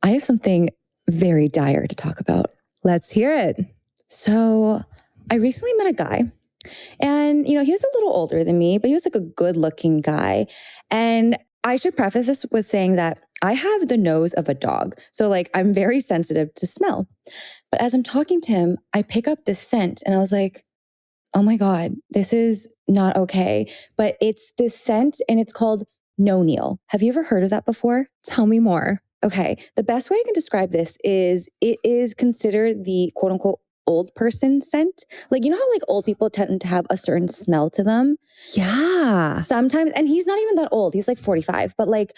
I have something very dire to talk about. Let's hear it. So I recently met a guy and, he was a little older than me, but he was like a good looking guy. And I should preface this with saying that I have the nose of a dog. So like I'm very sensitive to smell. But as I'm talking to him, I pick up this scent and I was like, oh my God, this is not okay. But it's this scent and it's called Nonenal. Have you ever heard of that before? Tell me more. Okay. The best way I can describe this is it is considered the quote unquote old person scent. Like, how like old people tend to have a certain smell to them? Yeah. Sometimes, and he's not even that old. He's like 45, but like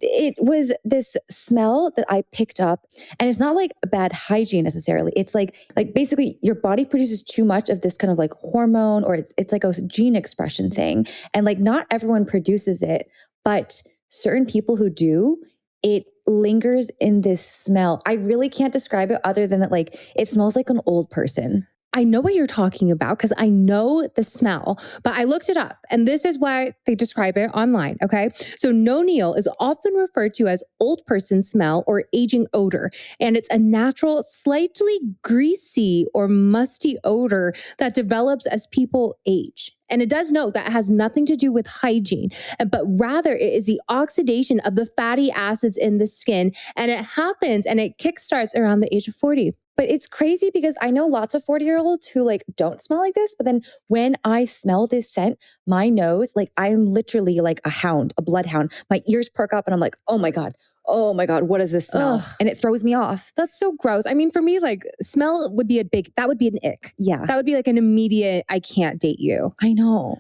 it was this smell that I picked up, and it's not like bad hygiene necessarily. It's like basically your body produces too much of this kind of like hormone, or it's like a gene expression thing. And like not everyone produces it, but certain people who do, it lingers in this smell. I really can't describe it other than that like it smells like an old person. I know what you're talking about because I know the smell, but I looked it up and this is why they describe it online, okay? So Nonenal is often referred to as old person smell or aging odor, and it's a natural, slightly greasy or musty odor that develops as people age. And it does note that it has nothing to do with hygiene, but rather it is the oxidation of the fatty acids in the skin, and it happens and it kickstarts around the age of 40. But it's crazy because I know lots of 40-year-olds who like don't smell like this. But then when I smell this scent, my nose, like I'm literally like a hound, a bloodhound. My ears perk up and I'm like, oh my God, what does this smell? Ugh. And it throws me off. That's so gross. I mean, for me, like smell would be that would be an ick. Yeah. That would be like an immediate, I can't date you. I know.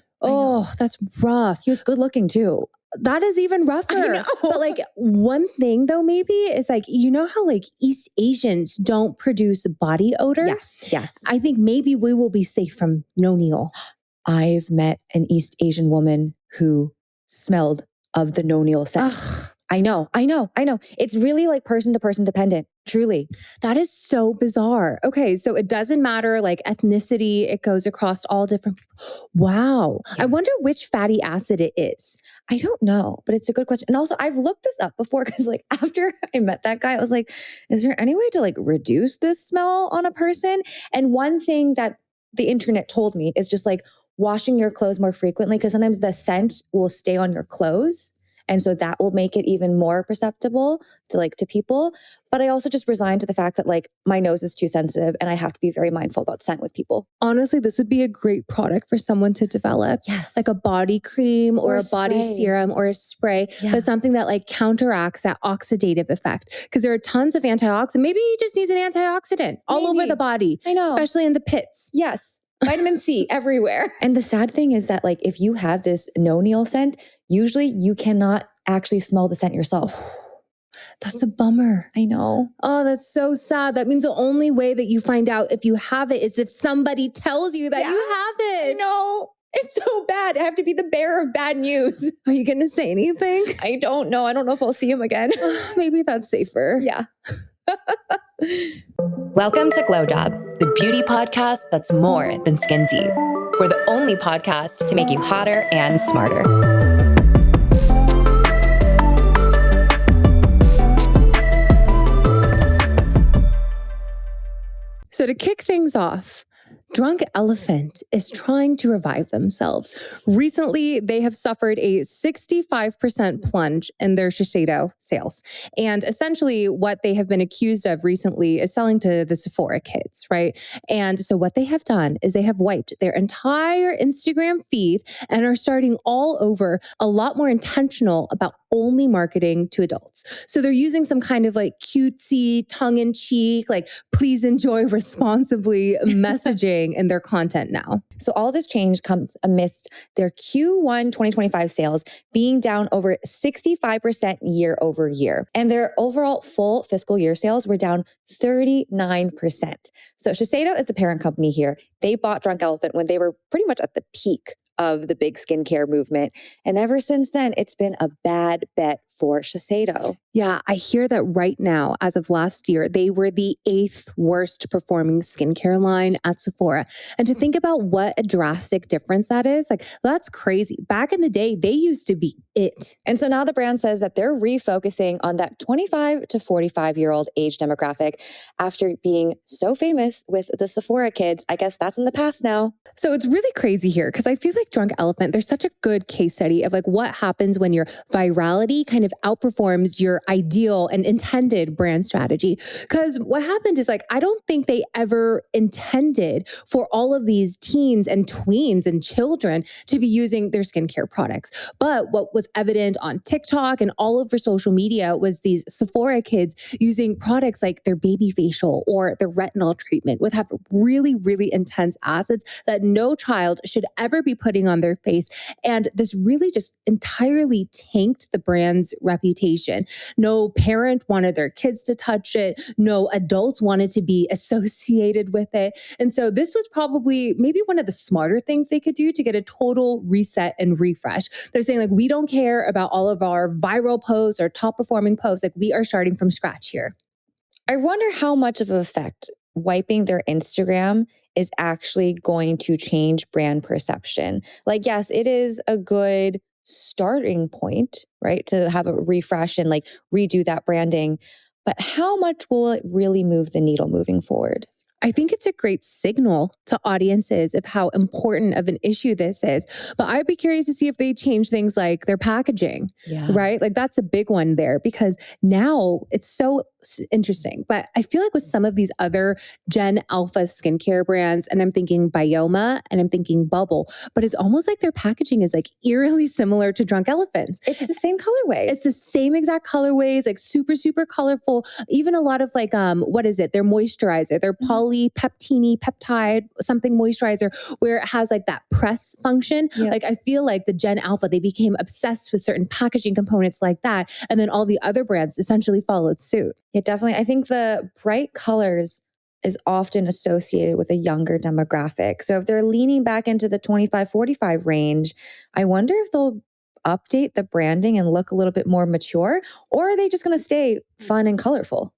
That's rough. He was good looking too. That is even rougher. But like one thing though, maybe is like, how like East Asians don't produce body odor? Yes. I think maybe we will be safe from Nonenal. I've met an East Asian woman who smelled of the Nonenal scent. Ugh. I know. It's really like person to person dependent, truly. That is so bizarre. Okay, so it doesn't matter like ethnicity, it goes across all different people. Wow. Yeah. I wonder which fatty acid it is. I don't know, but it's a good question. And also I've looked this up before because like after I met that guy, I was like, is there any way to like reduce this smell on a person? And one thing that the internet told me is just like washing your clothes more frequently, because sometimes the scent will stay on your clothes. And so that will make it even more perceptible to people. But I also just resigned to the fact that like my nose is too sensitive and I have to be very mindful about scent with people. Honestly, this would be a great product for someone to develop. Yes. Like a body cream or a body serum or a spray, but something that like counteracts that oxidative effect. Because there are tons of antioxidants. Maybe he just needs an antioxidant all over the body. I know. Especially in the pits. Yes. Vitamin C everywhere. And the sad thing is that like if you have this Nonenal scent, usually you cannot actually smell the scent yourself. That's a bummer. I know. Oh, that's so sad. That means the only way that you find out if you have it is if somebody tells you that you have it. I know. It's so bad. I have to be the bearer of bad news. Are you going to say anything? I don't know. I don't know if I'll see him again. Maybe that's safer. Yeah. Welcome to GlowJob, the beauty podcast that's more than skin deep. We're the only podcast to make you hotter and smarter. So to kick things off, Drunk Elephant is trying to revive themselves. Recently, they have suffered a 65% plunge in their Shiseido sales. And essentially what they have been accused of recently is selling to the Sephora kids, right? And so what they have done is they have wiped their entire Instagram feed and are starting all over, a lot more intentional about only marketing to adults. So they're using some kind of like cutesy, tongue-in-cheek, like please enjoy responsibly messaging in their content now. So all this change comes amidst their Q1 2025 sales being down over 65% year over year. And their overall full fiscal year sales were down 39%. So Shiseido is the parent company here. They bought Drunk Elephant when they were pretty much at the peak of the big skincare movement. And ever since then, it's been a bad bet for Shiseido. Yeah, I hear that right now, as of last year, they were the 8th worst performing skincare line at Sephora. And to think about what a drastic difference that is, like that's crazy. Back in the day, they used to be it. And so now the brand says that they're refocusing on that 25 to 45-year-old age demographic after being so famous with the Sephora kids. I guess that's in the past now. So it's really crazy here because I feel like Drunk Elephant, there's such a good case study of like what happens when your virality kind of outperforms your ideal and intended brand strategy. Because what happened is like, I don't think they ever intended for all of these teens and tweens and children to be using their skincare products. But what was evident on TikTok and all over social media was these Sephora kids using products like their baby facial or their retinol treatment, would have really, really intense acids that no child should ever be putting on their face. And this really just entirely tanked the brand's reputation. No parent wanted their kids to touch it. No adults wanted to be associated with it. And so this was probably maybe one of the smarter things they could do to get a total reset and refresh. They're saying like, we don't care about all of our viral posts or top performing posts. Like we are starting from scratch here. I wonder how much of an effect wiping their Instagram is actually going to change brand perception. Like, yes, it is a good starting point, right? To have a refresh and like redo that branding. But how much will it really move the needle moving forward? I think it's a great signal to audiences of how important of an issue this is. But I'd be curious to see if they change things like their packaging, right? Like that's a big one there because now it's so interesting. But I feel like with some of these other Gen Alpha skincare brands, and I'm thinking Bioma and I'm thinking Bubble, but it's almost like their packaging is like eerily similar to Drunk Elephants. It's the same colorways. It's the same exact colorways, like super, super colorful. Even a lot of like, what is it? Their moisturizer, their polypeptine peptide, something moisturizer, where it has like that press function. Yeah. Like I feel like the Gen Alpha, they became obsessed with certain packaging components like that. And then all the other brands essentially followed suit. Yeah, definitely. I think the bright colors is often associated with a younger demographic. So if they're leaning back into the 25-45 range, I wonder if they'll update the branding and look a little bit more mature, or are they just going to stay fun and colorful?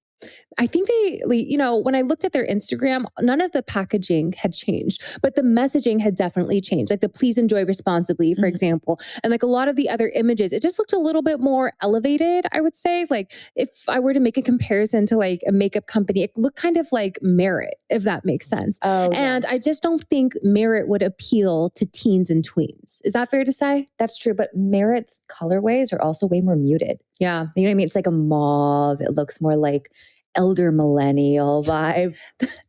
I think they, you know, when I looked at their Instagram, none of the packaging had changed, but the messaging had definitely changed. Like the please enjoy responsibly, for example. And like a lot of the other images, it just looked a little bit more elevated, I would say. Like if I were to make a comparison to like a makeup company, it looked kind of like Merit, if that makes sense. And I just don't think Merit would appeal to teens and tweens. Is that fair to say? That's true. But Merit's colorways are also way more muted. Yeah. You know what I mean? It's like a mauve. It looks more like elder millennial vibe.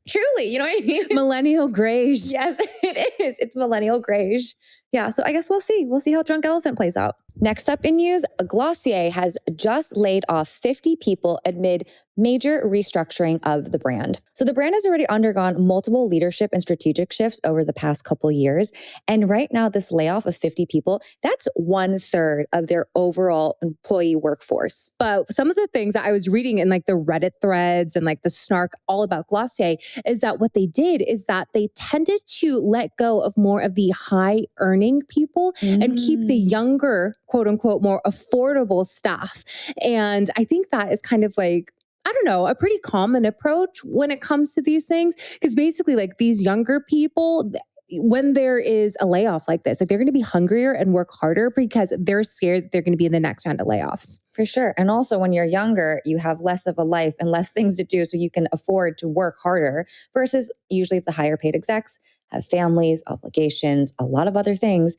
Truly, you know what I mean? Millennial grayish. Yes, it is. It's millennial grayish. Yeah, so I guess we'll see. We'll see how Drunk Elephant plays out. Next up in news, Glossier has just laid off 50 people amid major restructuring of the brand. So the brand has already undergone multiple leadership and strategic shifts over the past couple years. And right now, this layoff of 50 people, that's 1/3 of their overall employee workforce. But some of the things that I was reading in like the Reddit threads and like the snark all about Glossier is that what they did is that they tended to let go of more of the high earning people and keep the younger, quote unquote, more affordable staff. And I think that is kind of like, I don't know, a pretty common approach when it comes to these things. Because basically like these younger people, when there is a layoff like this, like they're going to be hungrier and work harder because they're scared they're going to be in the next round of layoffs. For sure. And also when you're younger, you have less of a life and less things to do, so you can afford to work harder versus usually the higher paid execs have families, obligations, a lot of other things.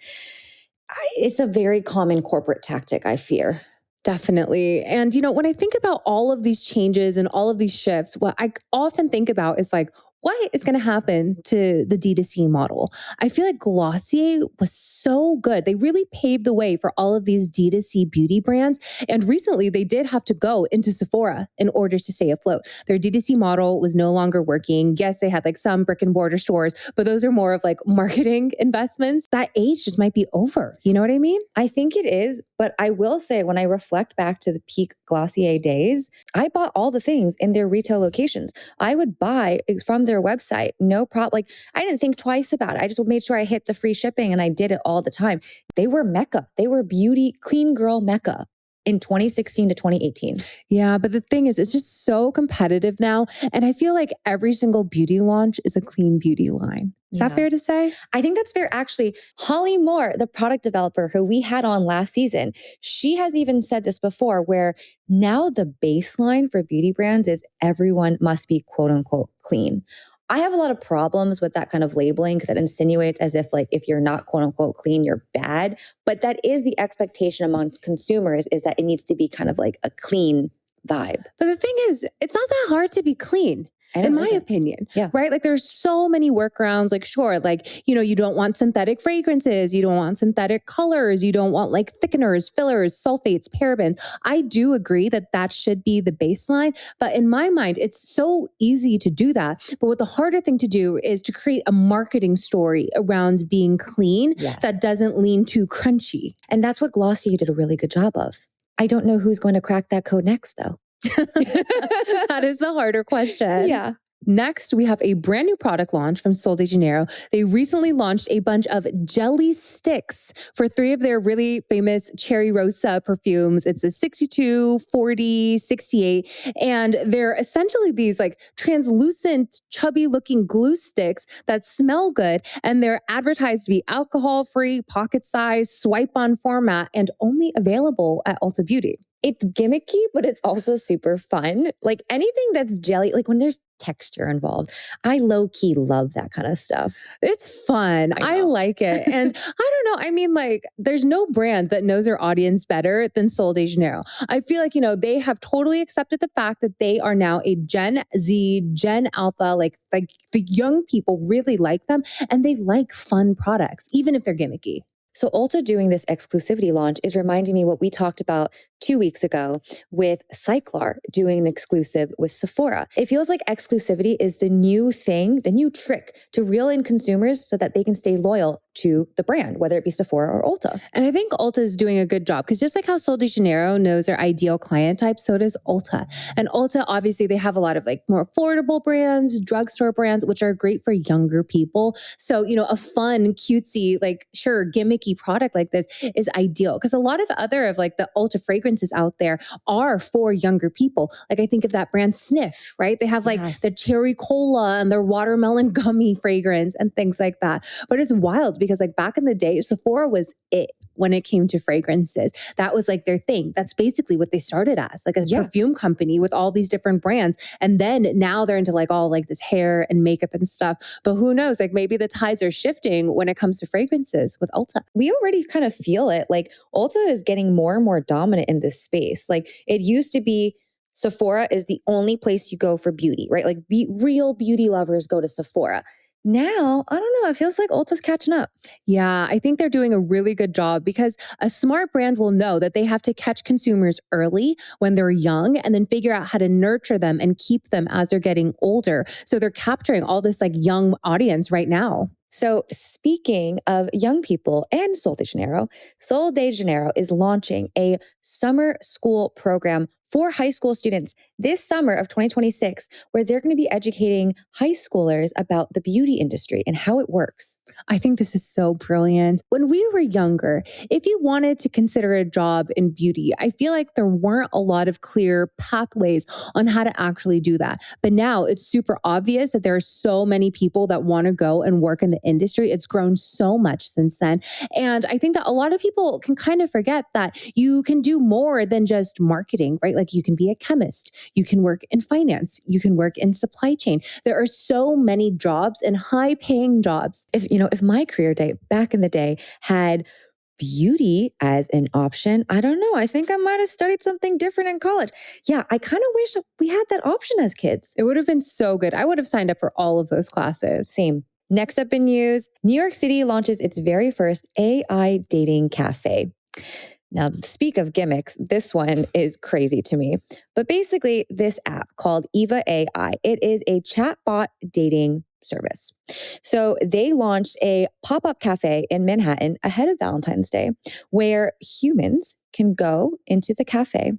It's a very common corporate tactic, I fear. Definitely. And, you know, when I think about all of these changes and all of these shifts, what I often think about is like, what is going to happen to the D2C model? I feel like Glossier was so good. They really paved the way for all of these D2C beauty brands. And recently they did have to go into Sephora in order to stay afloat. Their D2C model was no longer working. Yes, they had like some brick and mortar stores, but those are more of like marketing investments. That age just might be over. You know what I mean? I think it is, but I will say when I reflect back to the peak Glossier days, I bought all the things in their retail locations. I would buy from their website, no problem. Like I didn't think twice about it. I just made sure I hit the free shipping and I did it all the time. They were Mecca. They were beauty, clean girl Mecca. in 2016 to 2018. Yeah, but the thing is, it's just so competitive now. And I feel like every single beauty launch is a clean beauty line. Is that fair to say? I think that's fair. Actually, Holly Moore, the product developer who we had on last season, she has even said this before, where now the baseline for beauty brands is everyone must be quote unquote clean. I have a lot of problems with that kind of labeling because it insinuates as if like if you're not quote unquote clean, you're bad. But that is the expectation amongst consumers, is that it needs to be kind of like a clean vibe. But the thing is, it's not that hard to be clean. In my opinion, right? Like there's so many workarounds, like sure, like, you know, you don't want synthetic fragrances, you don't want synthetic colors, you don't want like thickeners, fillers, sulfates, parabens. I do agree that that should be the baseline. But in my mind, it's so easy to do that. But what the harder thing to do is to create a marketing story around being clean that doesn't lean too crunchy. And that's what Glossier did a really good job of. I don't know who's going to crack that code next though. That is the harder question. Yeah. Next, we have a brand new product launch from Sol de Janeiro. They recently launched a bunch of jelly sticks for 3 of their really famous Cherry Rosa perfumes. It's a 62, 40, 68. And they're essentially these like translucent, chubby looking glue sticks that smell good. And they're advertised to be alcohol-free, pocket size, swipe on format, and only available at Ulta Beauty. It's gimmicky, but it's also super fun. Like anything that's jelly, like when there's texture involved, I low-key love that kind of stuff. It's fun. I like it. And I don't know. I mean, like, there's no brand that knows their audience better than Sol de Janeiro. I feel like, you know, they have totally accepted the fact that they are now a Gen Z, Gen Alpha, like the young people really like them and they like fun products, even if they're gimmicky. So Ulta doing this exclusivity launch is reminding me what we talked about 2 weeks ago with Cyclar doing an exclusive with Sephora. It feels like exclusivity is the new thing, the new trick to reel in consumers so that they can stay loyal to the brand, whether it be Sephora or Ulta. And I think Ulta is doing a good job because just like how Sol de Janeiro knows their ideal client type, so does Ulta. And Ulta, obviously, they have a lot of like more affordable brands, drugstore brands, which are great for younger people. So, you know, a fun, cutesy, like sure, gimmicky product like this is ideal because a lot of other of like the Ulta fragrances out there are for younger people. Like I think of that brand Sniff, right? They have like the cherry cola and their watermelon gummy fragrance and things like that. But it's wild because like back in the day, Sephora was it when it came to fragrances. That was like their thing. That's basically what they started as, like a perfume company with all these different brands. And then now they're into like all like this hair and makeup and stuff. But who knows, like maybe the tides are shifting when it comes to fragrances with Ulta. We already kind of feel it. Like Ulta is getting more and more dominant in this space. Like it used to be Sephora is the only place you go for beauty, right? Like real beauty lovers go to Sephora. Now, I don't know, it feels like Ulta's catching up. Yeah, I think they're doing a really good job because a smart brand will know that they have to catch consumers early when they're young and then figure out how to nurture them and keep them as they're getting older. So they're capturing all this like young audience right now. So speaking of young people and Sol de Janeiro is launching a summer school program for high school students this summer of 2026, where they're going to be educating high schoolers about the beauty industry and how it works. I think this is so brilliant. When we were younger, if you wanted to consider a job in beauty, I feel like there weren't a lot of clear pathways on how to actually do that. But now it's super obvious that there are so many people that want to go and work in the industry. It's grown so much since then. And I think that a lot of people can kind of forget that you can do more than just marketing, right? Like you can be a chemist, you can work in finance, you can work in supply chain. There are so many jobs and high paying jobs. If my career day back in the day had beauty as an option, I don't know. I think I might have studied something different in college. Yeah, I kind of wish we had that option as kids. It would have been so good. I would have signed up for all of those classes. Same. Next up in news, New York City launches its very first AI dating cafe. Now, speak of gimmicks, this one is crazy to me. But basically, this app called Eva AI, it is a chatbot dating service. So they launched a pop-up cafe in Manhattan ahead of Valentine's Day, where humans can go into the cafe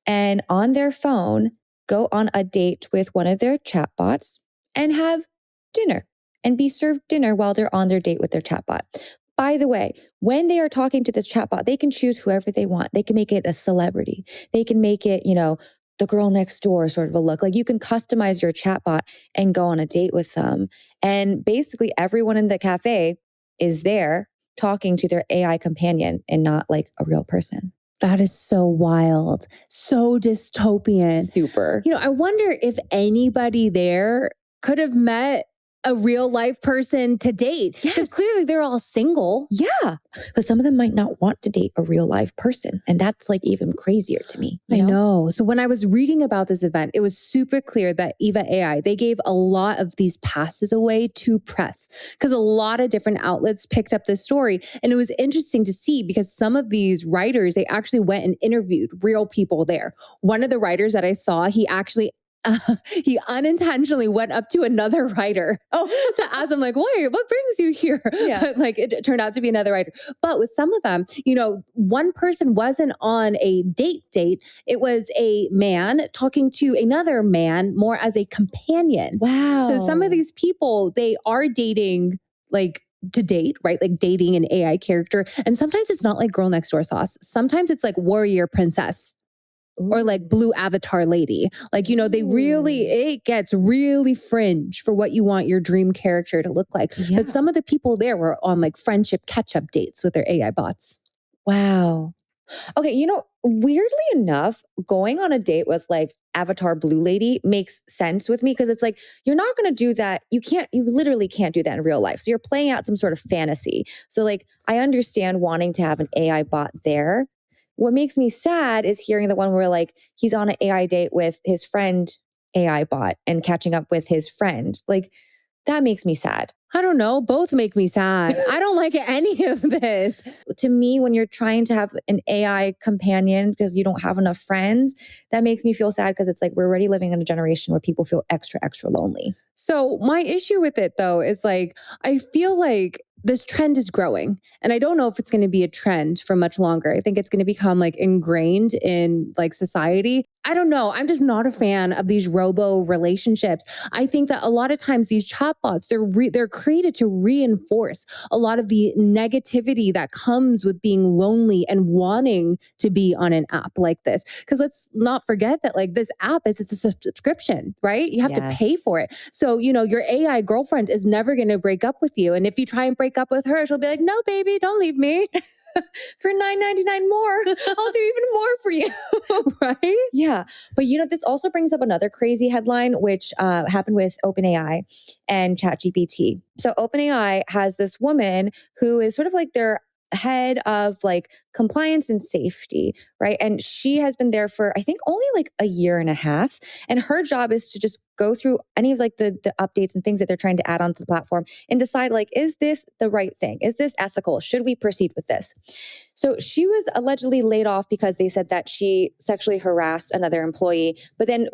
and on their phone, go on a date with one of their chatbots and have dinner and be served dinner while they're on their date with their chatbot. By the way, when they are talking to this chatbot, they can choose whoever they want. They can make it a celebrity. They can make it, the girl next door sort of a look. Like you can customize your chatbot and go on a date with them. And basically everyone in the cafe is there talking to their AI companion and not like a real person. That is so wild, so dystopian. Super. I wonder if anybody there could have met a real life person to date. Because clearly they're all single. Yeah. But some of them might not want to date a real life person. And that's like even crazier to me. I know. So when I was reading about this event, it was super clear that Eva AI, they gave a lot of these passes away to press because a lot of different outlets picked up this story. And it was interesting to see because some of these writers, they actually went and interviewed real people there. One of the writers that I saw, he unintentionally went up to another writer to ask him like, why, what brings you here? Yeah. But like it turned out to be another writer. But with some of them, one person wasn't on a date. It was a man talking to another man more as a companion. Wow. So some of these people, they are dating like to date, right? Like dating an AI character. And sometimes it's not like girl next door sauce. Sometimes it's like warrior princess. Or like blue avatar lady. Like, it gets really fringe for what you want your dream character to look like. Yeah. But some of the people there were on like friendship catch-up dates with their AI bots. Wow. Okay, weirdly enough, going on a date with like avatar blue lady makes sense with me because it's like, you're not going to do that. You literally can't do that in real life. So you're playing out some sort of fantasy. So like, I understand wanting to have an AI bot there. What makes me sad is hearing the one where like he's on an AI date with his friend AI bot and catching up with his friend. Like that makes me sad. I don't know. Both make me sad. I don't like any of this. To me, when you're trying to have an AI companion because you don't have enough friends, that makes me feel sad because it's like we're already living in a generation where people feel extra, extra lonely. So my issue with it though is like, I feel like this trend is growing and I don't know if it's going to be a trend for much longer. I think it's going to become like ingrained in like society. I don't know. I'm just not a fan of these robo relationships. I think that a lot of times these chatbots, they're created to reinforce a lot of the negativity that comes with being lonely and wanting to be on an app like this. Because let's not forget that like this app it's a subscription, right? You have to pay for it. So, your AI girlfriend is never going to break up with you. And if you try and break up with her, she'll be like, no, baby, don't leave me. For $9.99 more, I'll do even more for you. Right? Yeah. But this also brings up another crazy headline, which happened with OpenAI and ChatGPT. So OpenAI has this woman who is sort of like their head of like compliance and safety, right? And she has been there for, I think, only like a year and a half. And her job is to just go through any of like the updates and things that they're trying to add onto the platform and decide like, is this the right thing? Is this ethical? Should we proceed with this? So she was allegedly laid off because they said that she sexually harassed another employee. But then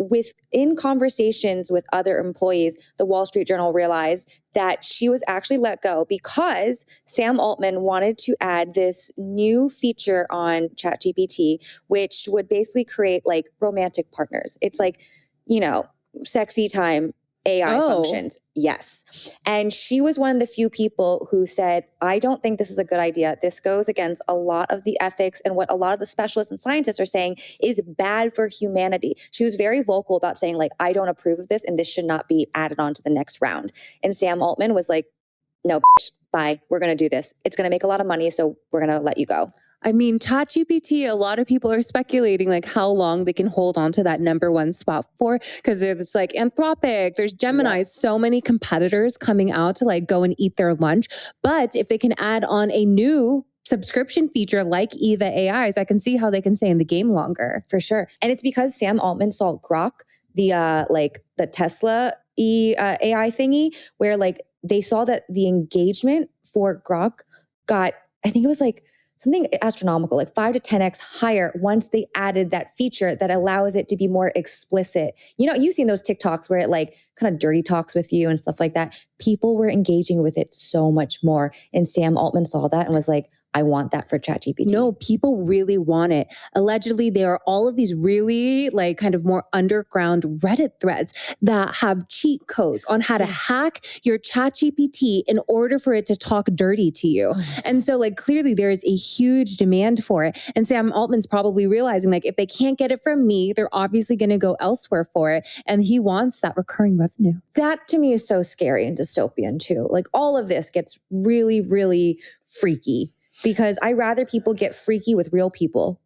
in conversations with other employees, the Wall Street Journal realized that she was actually let go because Sam Altman wanted to add this new feature on ChatGPT, which would basically create like romantic partners. It's like, sexy time AI functions. Yes. And she was one of the few people who said, I don't think this is a good idea. This goes against a lot of the ethics and what a lot of the specialists and scientists are saying is bad for humanity. She was very vocal about saying like, I don't approve of this and this should not be added on to the next round. And Sam Altman was like, no, bye. We're going to do this. It's going to make a lot of money. So we're going to let you go. I mean, ChatGPT, a lot of people are speculating like how long they can hold on to that number one spot for, because there's like Anthropic, there's Gemini, so many competitors coming out to like go and eat their lunch. But if they can add on a new subscription feature like Eva AIs, I can see how they can stay in the game longer. For sure. And it's because Sam Altman saw Grok, the Tesla AI thingy, where like they saw that the engagement for Grok got, I think it was like something astronomical, like 5 to 10x higher once they added that feature that allows it to be more explicit. You've seen those TikToks where it like kind of dirty talks with you and stuff like that. People were engaging with it so much more. And Sam Altman saw that and was like, I want that for ChatGPT. No, people really want it. Allegedly, there are all of these really like kind of more underground Reddit threads that have cheat codes on how to hack your ChatGPT in order for it to talk dirty to you. And so like clearly there is a huge demand for it. And Sam Altman's probably realizing like if they can't get it from me, they're obviously going to go elsewhere for it. And he wants that recurring revenue. That to me is so scary and dystopian too. Like all of this gets really, really freaky because I rather people get freaky with real people.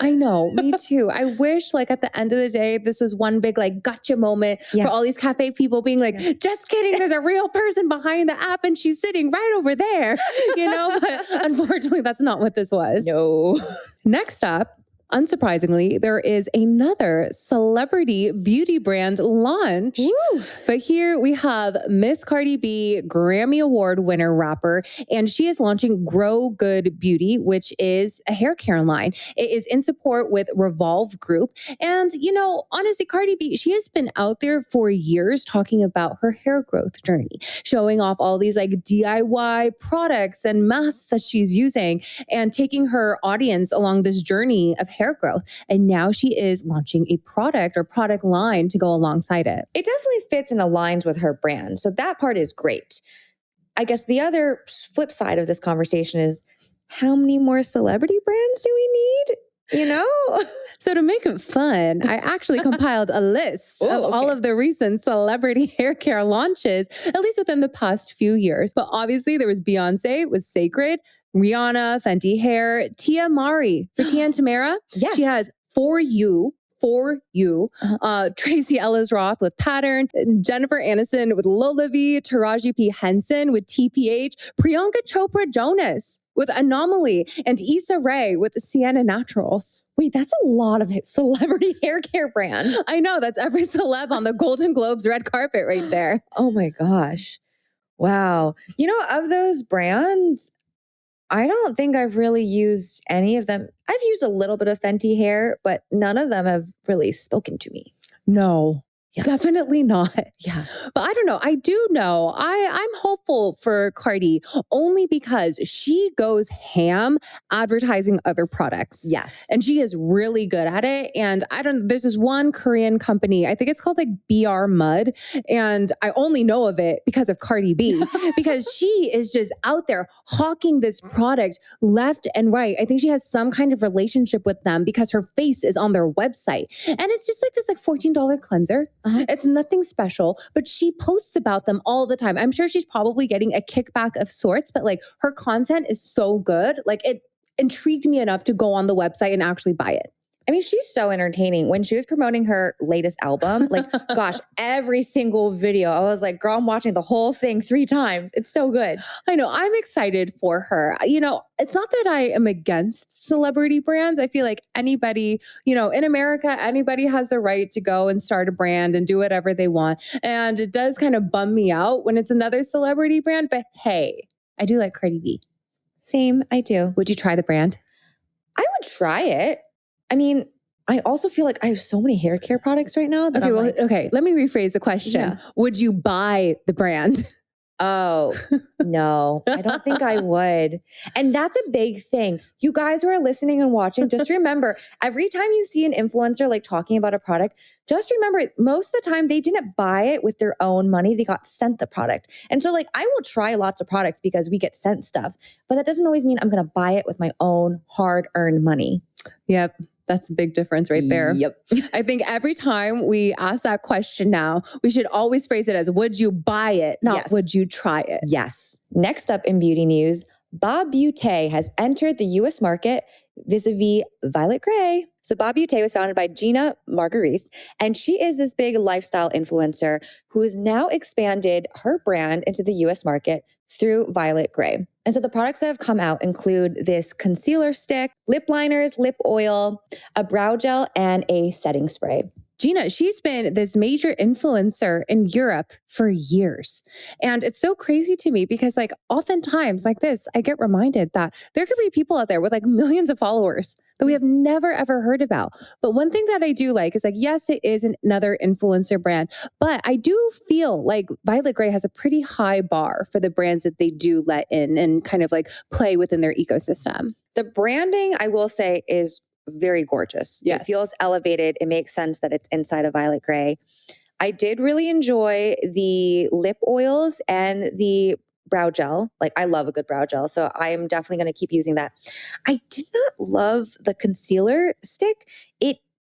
I know, me too. I wish like at the end of the day, this was one big like gotcha moment for all these cafe people being like, just kidding, there's a real person behind the app and she's sitting right over there, you know? But unfortunately, that's not what this was. No. Next up, unsurprisingly, there is another celebrity beauty brand launch. Woo. But here we have Miss Cardi B, Grammy Award winner rapper, and she is launching Grow Good Beauty, which is a hair care line. It is in support with Revolve Group. And, you know, honestly, Cardi B, she has been out there for years talking about her hair growth journey, showing off all these like DIY products and masks that she's using and taking her audience along this journey of hair growth. And now she is launching a product or product line to go alongside it. It definitely fits and aligns with her brand. So that part is great. I guess the other flip side of this conversation is how many more celebrity brands do we need? You know? So to make it fun, I actually compiled a list of all of the recent celebrity hair care launches, at least within the past few years. But obviously there was Beyonce with Sacred, Rihanna, Fenty Hair, Tia Mowry for Tia and Tamara. Yes. She has For You, Tracy Ellis Roth with Pattern, Jennifer Aniston with Lola V, Taraji P. Henson with TPH, Priyanka Chopra Jonas with Anomaly, and Issa Rae with Sienna Naturals. Wait, that's a lot of celebrity hair care brands. I know, that's every celeb on the Golden Globes red carpet right there. Oh my gosh. Wow. You know, of those brands, I don't think I've really used any of them. I've used a little bit of Fenty hair, but none of them have really spoken to me. No. Definitely not. Yeah. But I don't know. I do know. I'm hopeful for Cardi only because she goes ham advertising other products. Yes. And she is really good at it. And there's this one Korean company, I think it's called like BR Mud. And I only know of it because of Cardi B, because she is just out there hawking this product left and right. I think she has some kind of relationship with them because her face is on their website. And it's just like this like $14 cleanser. It's nothing special, but she posts about them all the time. I'm sure she's probably getting a kickback of sorts, but like her content is so good. Like it intrigued me enough to go on the website and actually buy it. I mean, she's so entertaining. When she was promoting her latest album, like, gosh, every single video, I was like, girl, I'm watching the whole thing 3 times. It's so good. I know. I'm excited for her. You know, it's not that I am against celebrity brands. I feel like anybody, you know, in America, anybody has the right to go and start a brand and do whatever they want. And it does kind of bum me out when it's another celebrity brand. But hey, I do like Cardi B. Same, I do. Would you try the brand? I would try it. I mean, I also feel like I have so many hair care products right now. That Okay, let me rephrase the question. Yeah. Would you buy the brand? Oh, no, I don't think I would. And that's a big thing. You guys who are listening and watching, just remember, every time you see an influencer like talking about a product, just remember most of the time they didn't buy it with their own money. They got sent the product. And so like, I will try lots of products because we get sent stuff, but that doesn't always mean I'm going to buy it with my own hard-earned money. Yep. That's a big difference right there. Yep. I think every time we ask that question now, we should always phrase it as, would you buy it? Not would you try it? Yes. Next up in beauty news, Beauté has entered the US market vis-a-vis Violet Grey. So Beauté was founded by Gina Marguerite, and she is this big lifestyle influencer who has now expanded her brand into the US market through Violet Grey. And so the products that have come out include this concealer stick, lip liners, lip oil, a brow gel, and a setting spray. Gina, she's been this major influencer in Europe for years. And it's so crazy to me because like oftentimes like this, I get reminded that there could be people out there with like millions of followers that we have never ever heard about. But one thing that I do like is like, yes, it is another influencer brand, but I do feel like Violet Grey has a pretty high bar for the brands that they do let in and kind of like play within their ecosystem. The branding, I will say, is very gorgeous. Yes. It feels elevated. It makes sense that it's inside of Violet Grey. I did really enjoy the lip oils and the brow gel. Like, I love a good brow gel, so I am definitely going to keep using that. I did not love the concealer stick.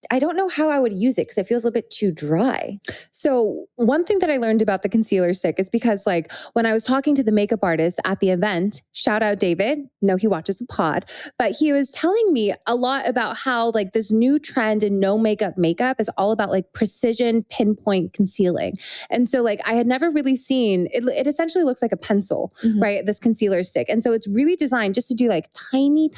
I don't know how I would use it because it feels a little bit too dry. So one thing that I learned about the concealer stick is because like when I was talking to the makeup artist at the event, shout out David, no, he watches the pod, but he was telling me a lot about how like this new trend in no makeup is all about like precision pinpoint concealing. And so like I had never really seen, it essentially looks like a pencil, right? This concealer stick. And so it's really designed just to do like tiny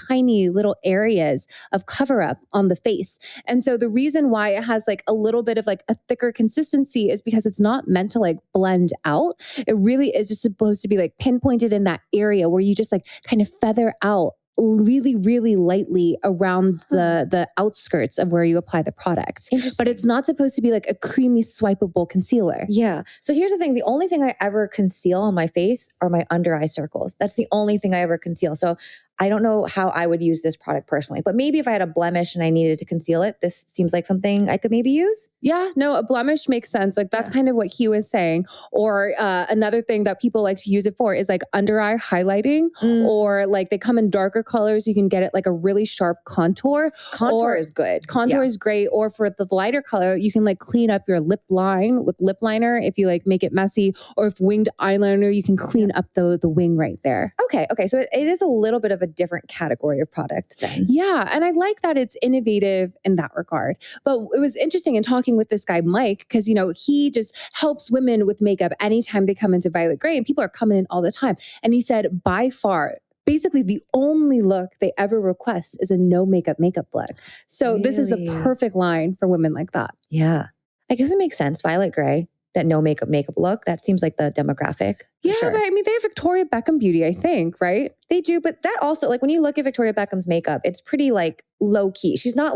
little areas of cover up on the face. And so the reason why it has like a little bit of like a thicker consistency is because it's not meant to like blend out. It really is just supposed to be like pinpointed in that area where you just like kind of feather out really lightly around the outskirts of where you apply the product. But it's not supposed to be like a creamy swipeable concealer. Yeah. So here's the thing. The only thing I ever conceal on my face are my under eye circles. That's the only thing I ever conceal. So I don't know how I would use this product personally, but maybe if I had a blemish and I needed to conceal it, this seems like something I could maybe use. Yeah, no, a blemish makes sense. Like that's kind of what he was saying. Or another thing that people like to use it for is like under eye highlighting, or like they come in darker colors. You can get it like a really sharp contour. Contour is good. Contour is great. Or for the lighter color, you can like clean up your lip line with lip liner if you like make it messy, or if winged eyeliner, you can clean up the wing right there. Okay. So it is a little bit of a different category of product then. Yeah. And I like that it's innovative in that regard. But it was interesting in talking with this guy, Mike, because, you know, he just helps women with makeup anytime they come into Violet Grey, and people are coming in all the time. And he said, by far, basically the only look they ever request is a no makeup look. So this is a perfect line for women like that. Yeah. I guess it makes sense. Violet Grey, that no makeup look, that seems like the demographic. Yeah, sure. But I mean, they have Victoria Beckham beauty, I think, right? They do, but that also, like when you look at Victoria Beckham's makeup, it's pretty like low key. She's not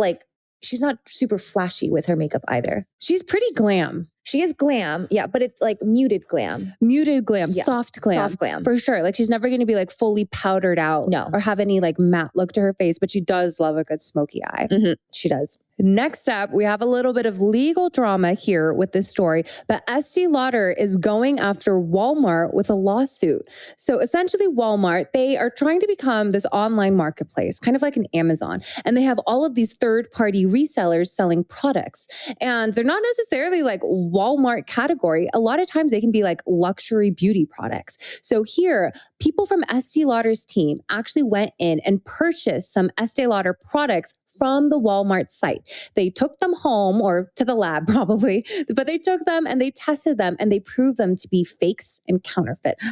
super flashy with her makeup either. She's pretty glam. She is glam, yeah, but it's like muted glam. Yeah. Soft glam. For sure. Like she's never going to be like fully powdered out or have any like matte look to her face, but she does love a good smoky eye. She does. Next up, we have a little bit of legal drama here with this story, but Estee Lauder is going after Walmart with a lawsuit. So essentially Walmart, they are trying to become this online marketplace, kind of like an Amazon, and they have all of these third-party resellers selling products. And they're not necessarily like Walmart category. A lot of times they can be like luxury beauty products. So here, people from Estee Lauder's team actually went in and purchased some Estee Lauder products from the Walmart site. They took them home or to the lab probably, but they took them and they tested them and they proved them to be fakes and counterfeits.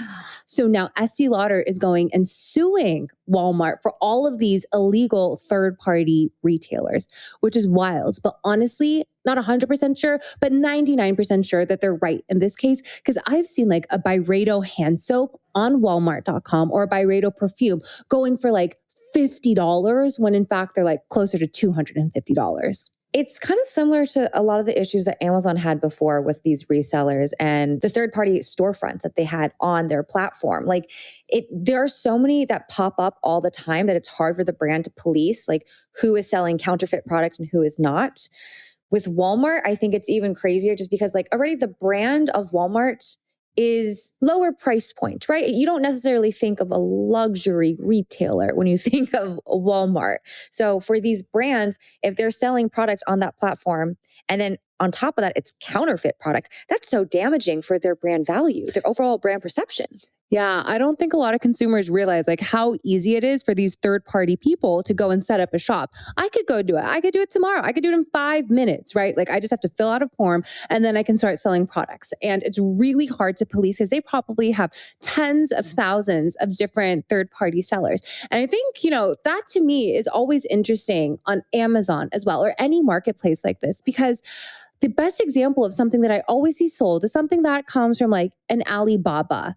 So now Estee Lauder is going and suing Walmart for all of these illegal third-party retailers, which is wild. But honestly, not 100% sure, but 99% sure that they're right in this case, because I've seen like a Byredo hand soap on Walmart.com or a Byredo perfume going for like $50 when in fact they're like closer to $250. It's kind of similar to a lot of the issues that Amazon had before with these resellers and the third-party storefronts that they had on their platform. Like there are so many that pop up all the time that it's hard for the brand to police, like who is selling counterfeit product and who is not. With Walmart, I think it's even crazier just because like already the brand of Walmart is lower price point, right? You don't necessarily think of a luxury retailer when you think of Walmart. So for these brands, if they're selling product on that platform and then on top of that, it's counterfeit product, that's so damaging for their brand value, their overall brand perception. Yeah, I don't think a lot of consumers realize like how easy it is for these third-party people to go and set up a shop. I could go do it. I could do it tomorrow. I could do it in 5 minutes, right? Like I just have to fill out a form and then I can start selling products. And it's really hard to police because they probably have tens of thousands of different third-party sellers. And I think, you know, that to me is always interesting on Amazon as well, or any marketplace like this, because The best example of something that I always see sold is something that comes from like an Alibaba.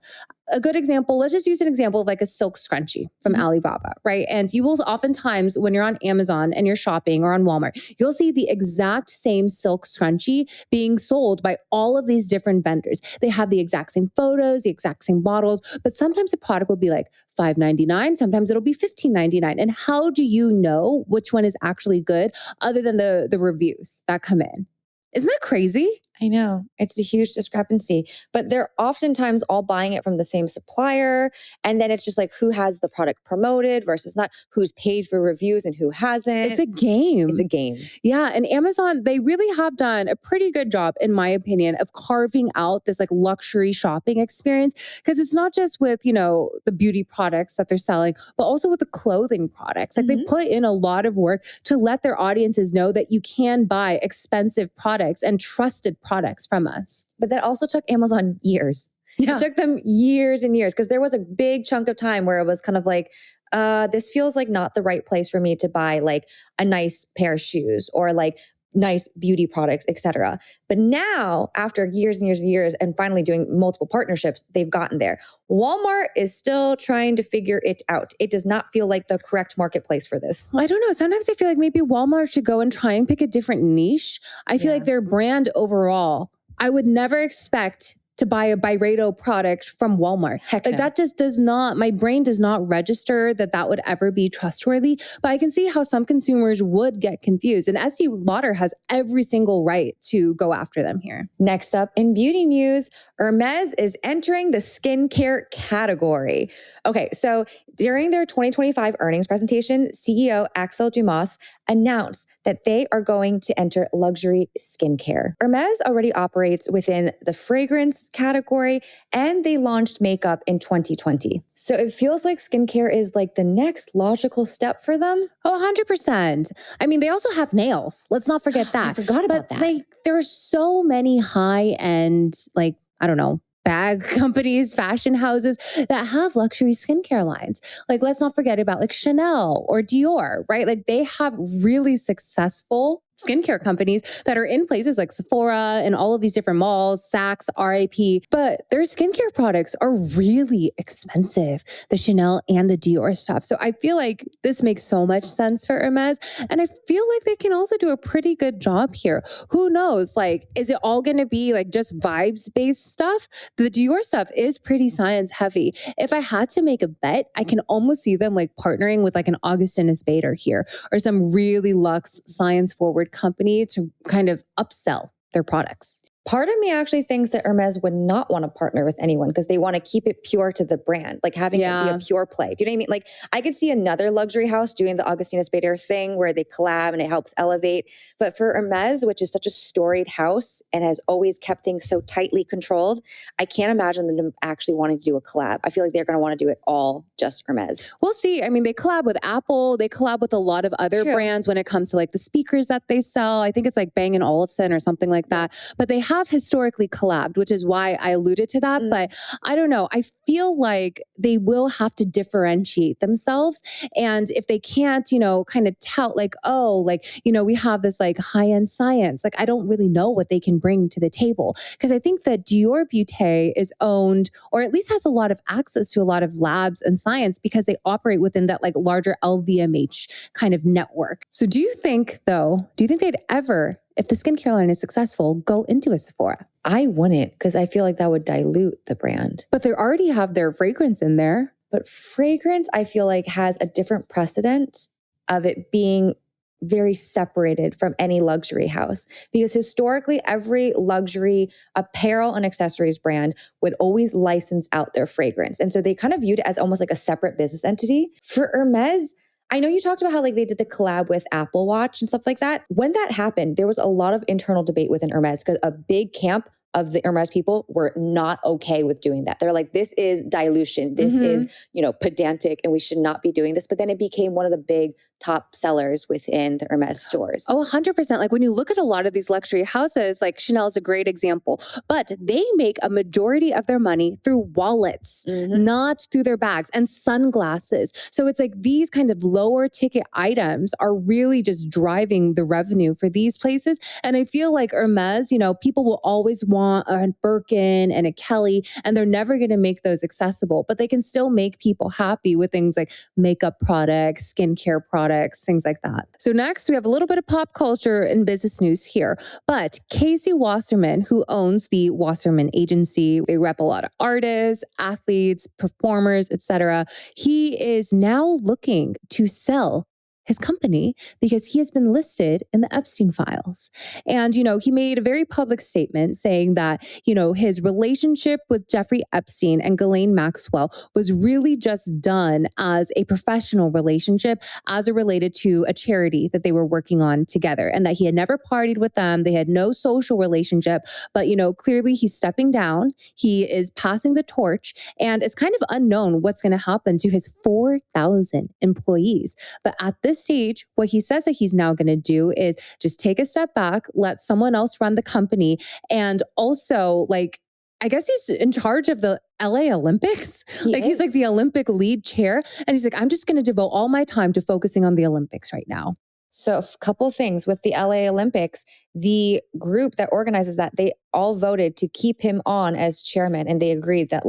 A good example, let's just use an example of like a silk scrunchie from Alibaba, right? And you will oftentimes, when you're on Amazon and you're shopping or on Walmart, you'll see the exact same silk scrunchie being sold by all of these different vendors. They have the exact same photos, the exact same bottles, but sometimes the product will be like $5.99, sometimes it'll be $15.99. And how do you know which one is actually good other than the reviews that come in? Isn't that crazy? I know. It's a huge discrepancy, but they're oftentimes all buying it from the same supplier. And then it's just like who has the product promoted versus not, who's paid for reviews and who hasn't. It's a game. It's a game. Yeah. And Amazon, they really have done a pretty good job, in my opinion, of carving out this like luxury shopping experience. Because it's not just with, you know, the beauty products that they're selling, but also with the clothing products. Like they put in a lot of work to let their audiences know that you can buy expensive products and trusted products from us. But that also took Amazon years. Yeah. It took them years and years because there was a big chunk of time where it was kind of like, this feels like not the right place for me to buy like a nice pair of shoes or like nice beauty products, etc. But now, after years and years and years and finally doing multiple partnerships, they've gotten there. Walmart is still trying to figure it out. It does not feel like the correct marketplace for this. I don't know. Sometimes I feel like maybe Walmart should go and try and pick a different niche. I feel like their brand overall, I would never expect to buy a Byredo product from Walmart. Heck like no. that just does not, my brain does not register that would ever be trustworthy. But I can see how some consumers would get confused. And Estee Lauder has every single right to go after them here. Next up in beauty news, Hermès is entering the skincare category. Okay, so during their 2025 earnings presentation, CEO Axel Dumas announced that they are going to enter luxury skincare. Hermès already operates within the fragrance category, and they launched makeup in 2020. So it feels like skincare is like the next logical step for them. Oh, 100%. I mean, they also have nails. Let's not forget that. I forgot about that. Like, there's so many high-end, like, I don't know, bag companies, fashion houses that have luxury skincare lines. Like, let's not forget about like Chanel or Dior, right? Like they have really successful skincare companies that are in places like Sephora and all of these different malls, Saks, RIP, but their skincare products are really expensive, the Chanel and the Dior stuff. So I feel like this makes so much sense for Hermès. And I feel like they can also do a pretty good job here. Who knows? Like, is it all going to be like just vibes-based stuff? The Dior stuff is pretty science heavy. If I had to make a bet, I can almost see them like partnering with like an Augustinus Bader here or some really luxe science-forward company to kind of upsell their products. Part of me actually thinks that Hermès would not want to partner with anyone because they want to keep it pure to the brand, like having it be a pure play. Do you know what I mean? Like I could see another luxury house doing the Augustinus Bader thing where they collab and it helps elevate. But for Hermès, which is such a storied house and has always kept things so tightly controlled, I can't imagine them actually wanting to do a collab. I feel like they're going to want to do it all just Hermès. We'll see. I mean, they collab with Apple. They collab with a lot of other brands when it comes to like the speakers that they sell. I think it's like Bang & Olufsen or something like that. But they have historically collabed, which is why I alluded to that. But I don't know. I feel like they will have to differentiate themselves. And if they can't, you know, kind of tout like, oh, like, you know, we have this like high-end science. Like, I don't really know what they can bring to the table. Because I think that Dior Beauté is owned, or at least has a lot of access to a lot of labs and science because they operate within that like larger LVMH kind of network. So do you think they'd ever, if the skincare line is successful, go into a Sephora? I wouldn't because I feel like that would dilute the brand. But they already have their fragrance in there. But fragrance, I feel like has a different precedent of it being very separated from any luxury house. Because historically, every luxury apparel and accessories brand would always license out their fragrance. And so they kind of viewed it as almost like a separate business entity. For Hermès, I know you talked about how like they did the collab with Apple Watch and stuff like that. When that happened, there was a lot of internal debate within Hermès because a big camp of the Hermès people were not okay with doing that. They're like, this is dilution. This is, pedantic, and we should not be doing this. But then it became one of the big top sellers within the Hermès stores. Oh, 100%. Like when you look at a lot of these luxury houses, like Chanel is a great example, but they make a majority of their money through wallets, not through their bags, and sunglasses. So it's like these kind of lower ticket items are really just driving the revenue for these places. And I feel like Hermès, people will always want a Birkin and a Kelly, and they're never going to make those accessible, but they can still make people happy with things like makeup products, skincare products, things like that. So next, we have a little bit of pop culture and business news here. But Casey Wasserman, who owns the Wasserman agency, they rep a lot of artists, athletes, performers, etc. He is now looking to sell his company because he has been listed in the Epstein files. And, he made a very public statement saying that, his relationship with Jeffrey Epstein and Ghislaine Maxwell was really just done as a professional relationship as it related to a charity that they were working on together, and that he had never partied with them. They had no social relationship, but, clearly he's stepping down. He is passing the torch, and it's kind of unknown what's going to happen to his 4,000 employees. But at this stage, what he says that he's now going to do is just take a step back, let someone else run the company. And also, I guess he's in charge of the LA Olympics. He's like the Olympic lead chair. And he's like, I'm just going to devote all my time to focusing on the Olympics right now. So a couple things with the LA Olympics, the group that organizes that, they all voted to keep him on as chairman, and they agreed that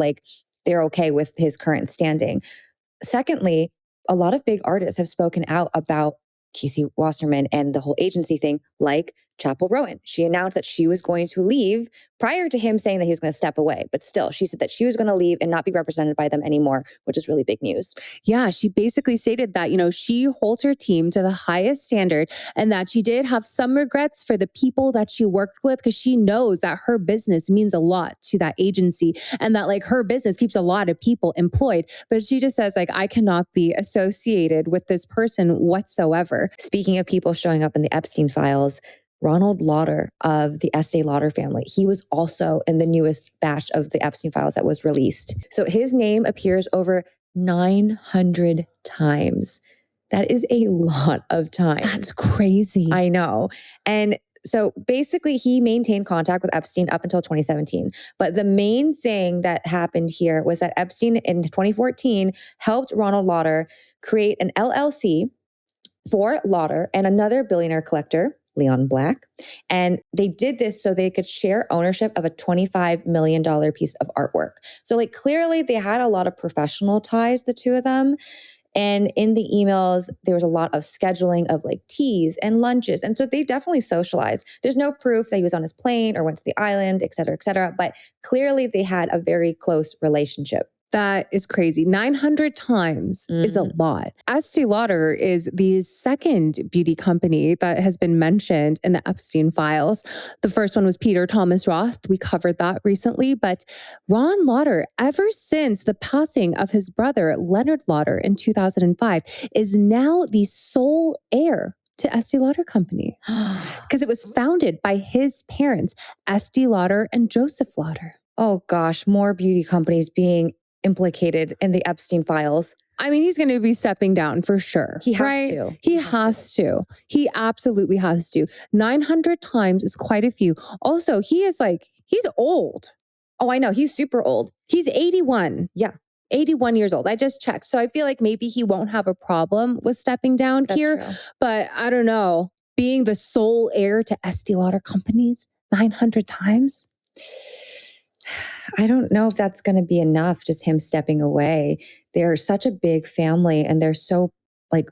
they're okay with his current standing. Secondly, a lot of big artists have spoken out about Casey Wasserman and the whole agency thing, like Chappell Rowan. She announced that she was going to leave prior to him saying that he was going to step away. But still, she said that she was going to leave and not be represented by them anymore, which is really big news. Yeah, she basically stated that, she holds her team to the highest standard, and that she did have some regrets for the people that she worked with, because she knows that her business means a lot to that agency, and that her business keeps a lot of people employed. But she just says I cannot be associated with this person whatsoever. Speaking of people showing up in the Epstein files, Ronald Lauder of the Estee Lauder family, he was also in the newest batch of the Epstein files that was released. So his name appears over 900 times. That is a lot of time. That's crazy. I know. And so basically he maintained contact with Epstein up until 2017. But the main thing that happened here was that Epstein in 2014 helped Ronald Lauder create an LLC for Lauder and another billionaire collector, Leon Black. And they did this so they could share ownership of a $25 million piece of artwork. So clearly they had a lot of professional ties, the two of them. And in the emails, there was a lot of scheduling of teas and lunches. And so they definitely socialized. There's no proof that he was on his plane or went to the island, et cetera, et cetera. But clearly they had a very close relationship. That is crazy. 900 times is a lot. Estee Lauder is the second beauty company that has been mentioned in the Epstein files. The first one was Peter Thomas Roth. We covered that recently. But Ron Lauder, ever since the passing of his brother, Leonard Lauder, in 2005, is now the sole heir to Estee Lauder companies, because it was founded by his parents, Estee Lauder and Joseph Lauder. Oh gosh, more beauty companies being implicated in the Epstein files. I mean, he's going to be stepping down for sure. He has to. He has to. He absolutely has to. 900 times is quite a few. Also, he's old. Oh, I know. He's super old. He's 81. Yeah. 81 years old. I just checked. So I feel like maybe he won't have a problem with stepping down here. True. But I don't know. Being the sole heir to Estee Lauder companies 900 times? I don't know if that's going to be enough, just him stepping away. They're such a big family and they're so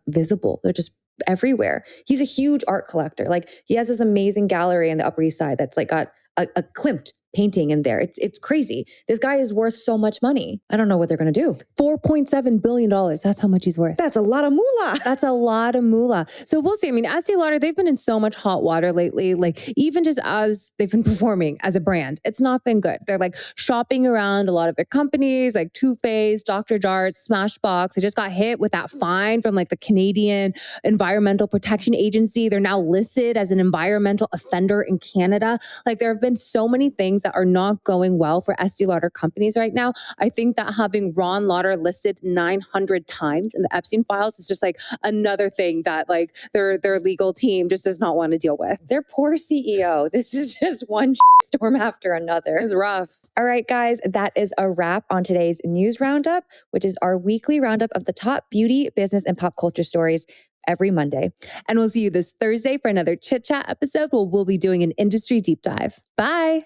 visible. They're just everywhere. He's a huge art collector. He has this amazing gallery in the Upper East Side that's got a Klimt painting in there. It's crazy. This guy is worth so much money. I don't know what they're going to do. $4.7 billion. That's how much he's worth. That's a lot of moolah. That's a lot of moolah. So we'll see. I mean, Estee Lauder, they've been in so much hot water lately. Even just as they've been performing as a brand, it's not been good. They're shopping around a lot of their companies, Too Faced, Dr. Jart, Smashbox. They just got hit with that fine from the Canadian Environmental Protection Agency. They're now listed as an environmental offender in Canada. There have been so many things that are not going well for Estee Lauder companies right now. I think that having Ron Lauder listed 900 times in the Epstein files is just like another thing that like their legal team just does not want to deal with. Their poor CEO. This is just one storm after another. It's rough. All right, guys, that is a wrap on today's news roundup, which is our weekly roundup of the top beauty, business, and pop culture stories every Monday. And we'll see you this Thursday for another Chit Chat episode where we'll be doing an industry deep dive. Bye.